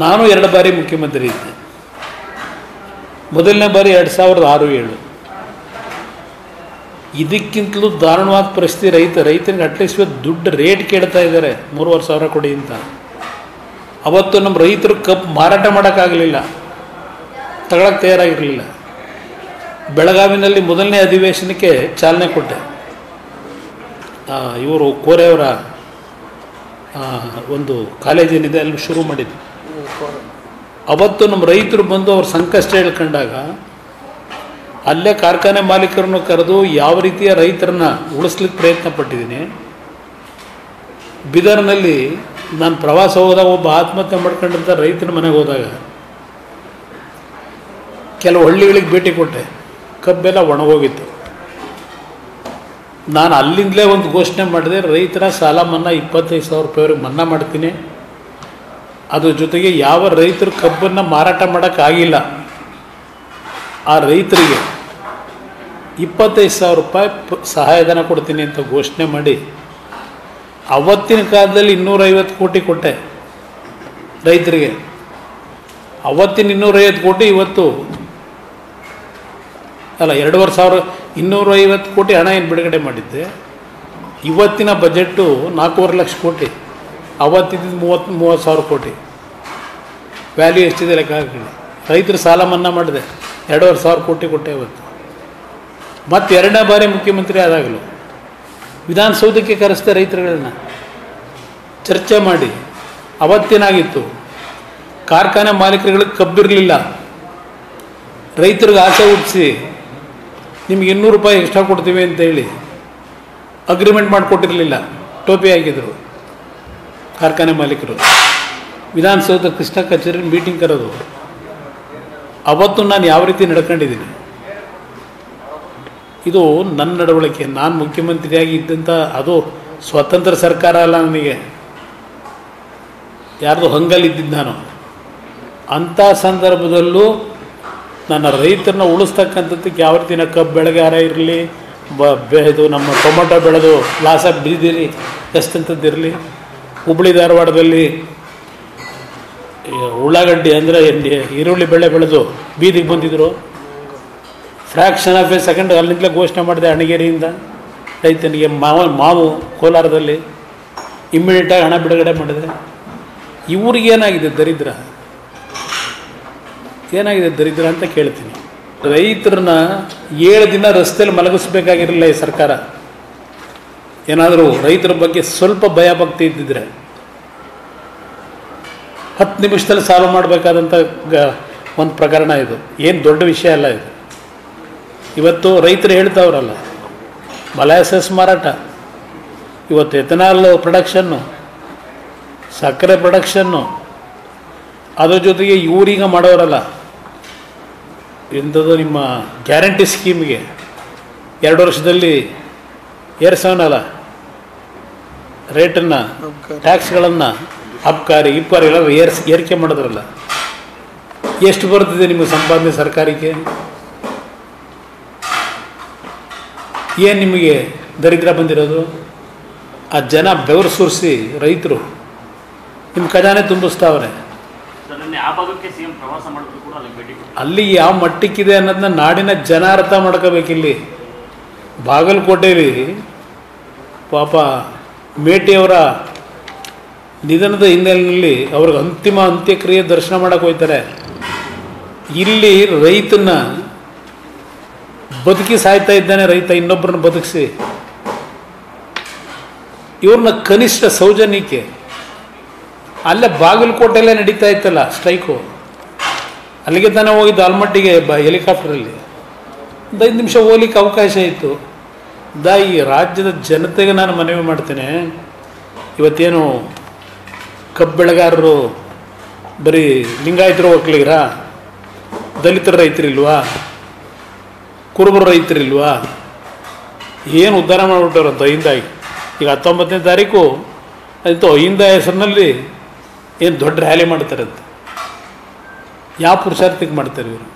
ನಾನು 2 ಬಾರಿ ಮುಖ್ಯಮಂತ್ರಿ ಇದ್ದೆ. ಮೊದಲನೇ ಬಾರಿ 2006-7. ಇದಕ್ಕಿಂತಲೂ ದಾರುಣವಾದ ಪರಿಸ್ಥಿತಿ ರೈತನಿಗೆ ಅಟ್ಲೀಸ್ಟ್ ದುಡ್ಡು ರೇಟ್ ಕೇಳ್ತಾ ಇದ್ದಾರೆ, 3,500 ಕೊಡಿ ಅಂತ. ಅವತ್ತು ನಮ್ಮ ರೈತರು ಕಬ್ಬು ಮಾರಾಟ ಮಾಡೋಕ್ಕಾಗಲಿಲ್ಲ, ತಗೊಳಕ್ಕೆ ತಯಾರಾಗಿರಲಿಲ್ಲ. ಬೆಳಗಾವಿನಲ್ಲಿ ಮೊದಲನೇ ಅಧಿವೇಶನಕ್ಕೆ ಚಾಲನೆ ಕೊಟ್ಟೆ. ಇವರು ಕೋರೆಯವರ ಒಂದು ಕಾಲೇಜೇನಿದೆ ಅಲ್ಲಿ ಶುರು ಮಾಡಿದ್ದು. ಅವತ್ತು ನಮ್ಮ ರೈತರು ಬಂದು ಅವ್ರ ಸಂಕಷ್ಟ ಹೇಳ್ಕೊಂಡಾಗ ಅಲ್ಲೇ ಕಾರ್ಖಾನೆ ಮಾಲೀಕರನ್ನು ಕರೆದು ಯಾವ ರೀತಿಯ ರೈತರನ್ನ ಉಳಿಸ್ಲಿಕ್ಕೆ ಪ್ರಯತ್ನ ಪಟ್ಟಿದ್ದೀನಿ. ಬೀದರ್ನಲ್ಲಿ ನಾನು ಪ್ರವಾಸ ಹೋದಾಗ ಒಬ್ಬ ಆತ್ಮಹತ್ಯೆ ಮಾಡ್ಕೊಂಡಂಥ ರೈತನ ಮನೆಗೆ ಹೋದಾಗ ಕೆಲವು ಹಳ್ಳಿಗಳಿಗೆ ಭೇಟಿ ಕೊಟ್ಟೆ. ಕಬ್ಬೆಲ್ಲ ಒಣಗೋಗಿತ್ತು. ನಾನು ಅಲ್ಲಿಂದಲೇ ಒಂದು ಘೋಷಣೆ ಮಾಡಿದೆ, ರೈತರ ಸಾಲ ಮನ್ನಾ 25,000 ರೂಪಾಯಿವರೆಗೆ ಮನ್ನಾ ಮಾಡ್ತೀನಿ. ಅದ್ರ ಜೊತೆಗೆ ಯಾವ ರೈತರು ಕಬ್ಬನ್ನು ಮಾರಾಟ ಮಾಡೋಕ್ಕಾಗಿಲ್ಲ ಆ ರೈತರಿಗೆ 25,000 ರೂಪಾಯಿ ಸಹಾಯಧನ ಕೊಡ್ತೀನಿ ಅಂತ ಘೋಷಣೆ ಮಾಡಿ ಅವತ್ತಿನ ಕಾಲದಲ್ಲಿ 250 ಕೋಟಿ ಕೊಟ್ಟೆ ರೈತರಿಗೆ. ಅವತ್ತಿನ 250 ಕೋಟಿ ಇವತ್ತು ಅಲ್ಲ, 2,250 ಕೋಟಿ ಹಣ ಏನು ಬಿಡುಗಡೆ ಮಾಡಿದ್ದೆ. ಇವತ್ತಿನ ಬಜೆಟ್ಟು 4.5 ಲಕ್ಷ ಕೋಟಿ, ಅವತ್ತಿದ್ದು 30,000 ಕೋಟಿ. ವ್ಯಾಲ್ಯೂ ಎಷ್ಟಿದೆ ಲೆಕ್ಕ ಹಾಕಿ. ರೈತರು ಸಾಲ ಮನ್ನಾ ಮಾಡಿದೆ, 2,500 ಕೋಟಿ ಕೊಟ್ಟೆ ಇವತ್ತು. ಮತ್ತು 2ನೇ ಬಾರಿ ಮುಖ್ಯಮಂತ್ರಿ ಆದಾಗಲೂ ವಿಧಾನಸೌಧಕ್ಕೆ ಕರೆಸಿದೆ ರೈತರುಗಳನ್ನ, ಚರ್ಚೆ ಮಾಡಿ. ಅವತ್ತೇನಾಗಿತ್ತು, ಕಾರ್ಖಾನೆ ಮಾಲೀಕರುಗಳಿಗೆ ಕಬ್ಬಿರಲಿಲ್ಲ, ರೈತರಿಗೆ ಆಸೆ ಹುಟ್ಟಿಸಿ ನಿಮ್ಗೆ 200 ರೂಪಾಯಿ ಎಕ್ಸ್ಟ್ರಾ ಕೊಡ್ತೀವಿ ಅಂತೇಳಿ ಅಗ್ರಿಮೆಂಟ್ ಮಾಡಿಕೊಟ್ಟಿರಲಿಲ್ಲ. ಟೋಪಿ ಹಾಕಿದರು ಕಾರ್ಖಾನೆ ಮಾಲೀಕರು. ವಿಧಾನಸೌಧ ಕೃಷ್ಣ ಕಚೇರಿ ಮೀಟಿಂಗ್ ಕರೆದು ಅವತ್ತು ನಾನು ಯಾವ ರೀತಿ ನಡ್ಕೊಂಡಿದ್ದೀನಿ, ಇದು ನನ್ನ ನಡವಳಿಕೆ. ನಾನು ಮುಖ್ಯಮಂತ್ರಿಯಾಗಿ ಇದ್ದಂಥ, ಅದು ಸ್ವತಂತ್ರ ಸರ್ಕಾರ ಅಲ್ಲ, ನನಗೆ ಯಾರ್ದು ಹಂಗಲ್ಲಿದ್ದಿದ್ದು ನಾನು. ಅಂಥ ಸಂದರ್ಭದಲ್ಲೂ ನನ್ನ ರೈತರನ್ನ ಉಳಿಸ್ತಕ್ಕಂಥದ್ದಕ್ಕೆ ಯಾವ ರೀತಿನ ಕಬ್ಬು ಬೆಳೆಗಾರ ಇರಲಿ, ಇದು ನಮ್ಮ ಟೊಮೊಟೊ ಬೆಳೆದು ಲಾಸಾಗಿ ಬಿದ್ದಿರಿ ಎಷ್ಟಂಥದ್ದಿರಲಿ, ಹುಬ್ಬಳ್ಳಿ ಧಾರವಾಡದಲ್ಲಿ ಉಳ್ಳಾಗಡ್ಡಿ ಅಂದರೆ ಈರುಳ್ಳಿ ಬೆಳೆ ಬೆಳೆದು ಬೀದಿಗೆ ಬಂದಿದ್ದರು. ಫ್ರ್ಯಾಕ್ಷನ್ ಆಫ್ ಎ ಸೆಕೆಂಡ್ ಅಲ್ಲಿಂದಲೇ ಘೋಷಣೆ ಮಾಡಿದೆ ಅಣಗೇರಿಯಿಂದ ರೈತನಿಗೆ. ಮಾವು ಕೋಲಾರದಲ್ಲಿ ಇಮ್ಮಿಡಿಯೇಟಾಗಿ ಹಣ ಬಿಡುಗಡೆ ಮಾಡಿದೆ. ಇವ್ರಿಗೇನಾಗಿದೆ ದರಿದ್ರ, ಏನಾಗಿದೆ ದರಿದ್ರ ಅಂತ ಕೇಳ್ತೀನಿ. ರೈತರನ್ನ 7 ದಿನ ರಸ್ತೆಯಲ್ಲಿ ಮಲಗಿಸ್ಬೇಕಾಗಿರಲಿಲ್ಲ ಈ ಸರ್ಕಾರ. ಏನಾದರೂ ರೈತರ ಬಗ್ಗೆ ಸ್ವಲ್ಪ ಭಯ ಭಕ್ತಿ ಇದ್ದಿದ್ರೆ 10 ನಿಮಿಷದಲ್ಲಿ ಸಾಲ್ವ್ ಮಾಡಬೇಕಾದಂಥ ಒಂದು ಪ್ರಕರಣ ಇದು. ಏನು ದೊಡ್ಡ ವಿಷಯ ಅಲ್ಲ ಇದು. ಇವತ್ತು ರೈತರು ಹೇಳ್ತಾವ್ರಲ್ಲ, ಮೊಲಾಸಸ್ ಮಾರಾಟ, ಇವತ್ತು ಎಥನಾಲ್ ಪ್ರೊಡಕ್ಷನ್ನು, ಸಕ್ಕರೆ ಪ್ರೊಡಕ್ಷನ್ನು, ಅದ್ರ ಜೊತೆಗೆ ಇವರೀಗ ಮಾಡೋರಲ್ಲ ಎಂಥದ್ದು ನಿಮ್ಮ ಗ್ಯಾರಂಟಿ ಸ್ಕೀಮ್ಗೆ 2 ವರ್ಷದಲ್ಲಿ ಏರ್ಸೋನಲ್ಲ ರೇಟನ್ನು, ಟ್ಯಾಕ್ಸ್ಗಳನ್ನು, ಅಬ್ಕಾರಿ ಎಲ್ಲ ಏರಿಕೆ ಮಾಡಿದ್ರಲ್ಲ. ಎಷ್ಟು ಬರ್ತಿದೆ ನಿಮಗೆ ಸಂಪಾದನೆ ಸರ್ಕಾರಕ್ಕೆ? ಏನು ನಿಮಗೆ ದರಿದ್ರ ಬಂದಿರೋದು? ಆ ಜನ ಬೆವರು ಸುರಿಸಿ ರೈತರು ನಿಮ್ಮ ಖಜಾನೆ ತುಂಬಿಸ್ತಾವ್ರೆ. ಅಲ್ಲಿ ಯಾವ ಮಟ್ಟಕ್ಕಿದೆ ಅನ್ನೋದನ್ನ ನಾಡಿನ ಜನ ಅರ್ಥ ಮಾಡ್ಕೋಬೇಕಿಲ್ಲಿ. ಬಾಗಲಕೋಟೆಯಲ್ಲಿ ಪಾಪ ಮೇಟಿಯವರ ನಿಧನದ ಹಿನ್ನೆಲೆಯಲ್ಲಿ ಅವ್ರಿಗೆ ಅಂತ್ಯಕ್ರಿಯೆ ದರ್ಶನ ಮಾಡೋಕೆ ಹೋಗ್ತಾರೆ. ಇಲ್ಲಿ ರೈತನ ಬದುಕಿ ಸಾಯ್ತಾ ಇದ್ದಾನೆ ರೈತ, ಇನ್ನೊಬ್ಬರನ್ನ ಬದುಕಿಸಿ. ಇವ್ರನ್ನ ಕನಿಷ್ಠ ಸೌಜನ್ಯಕ್ಕೆ ಅಲ್ಲೇ ಬಾಗಲಕೋಟೆಯಲ್ಲೇ ನಡೀತಾ ಇತ್ತಲ್ಲ ಸ್ಟ್ರೈಕು, ಅಲ್ಲಿಗೆ ತಾನೇ ಹೋಗಿದ್ದು ಆಲ್ಮಟ್ಟಿಗೆ ಹೆಲಿಕಾಪ್ಟರಲ್ಲಿ. ಒಂದು 5 ನಿಮಿಷ ಹೋಗ್ಲಿಕ್ಕೆ ಅವಕಾಶ ಇತ್ತು. ಈ ರಾಜ್ಯದ ಜನತೆಗೆ ನಾನು ಮನವಿ ಮಾಡ್ತೇನೆ, ಇವತ್ತೇನು ಕಬ್ಬು ಬೆಳೆಗಾರರು ಬರೀ ಲಿಂಗಾಯತರು ಒಕ್ಕಲಿಗರ, ದಲಿತರ ರೈತರಿಲ್ವಾ, ಕುರುಬರ ರೈತರಿಲ್ವಾ? ಏನು ಉದ್ಧಾರ ಮಾಡಿಬಿಟ್ಟವ್ರಂತ ಅಹಿಂದಾಗಿ. ಈಗ 19ನೇ ತಾರೀಕು ಆಯಿತು, ಅಹಿಂದ ಹೆಸರಿನಲ್ಲಿ ಏನು ದೊಡ್ಡ ರ್ಯಾಲಿ ಮಾಡ್ತಾರಂತೆ. ಯಾವ ಪುರುಷಾರ್ಥಕ್ಕೆ ಮಾಡ್ತಾರೆ ಇವರು?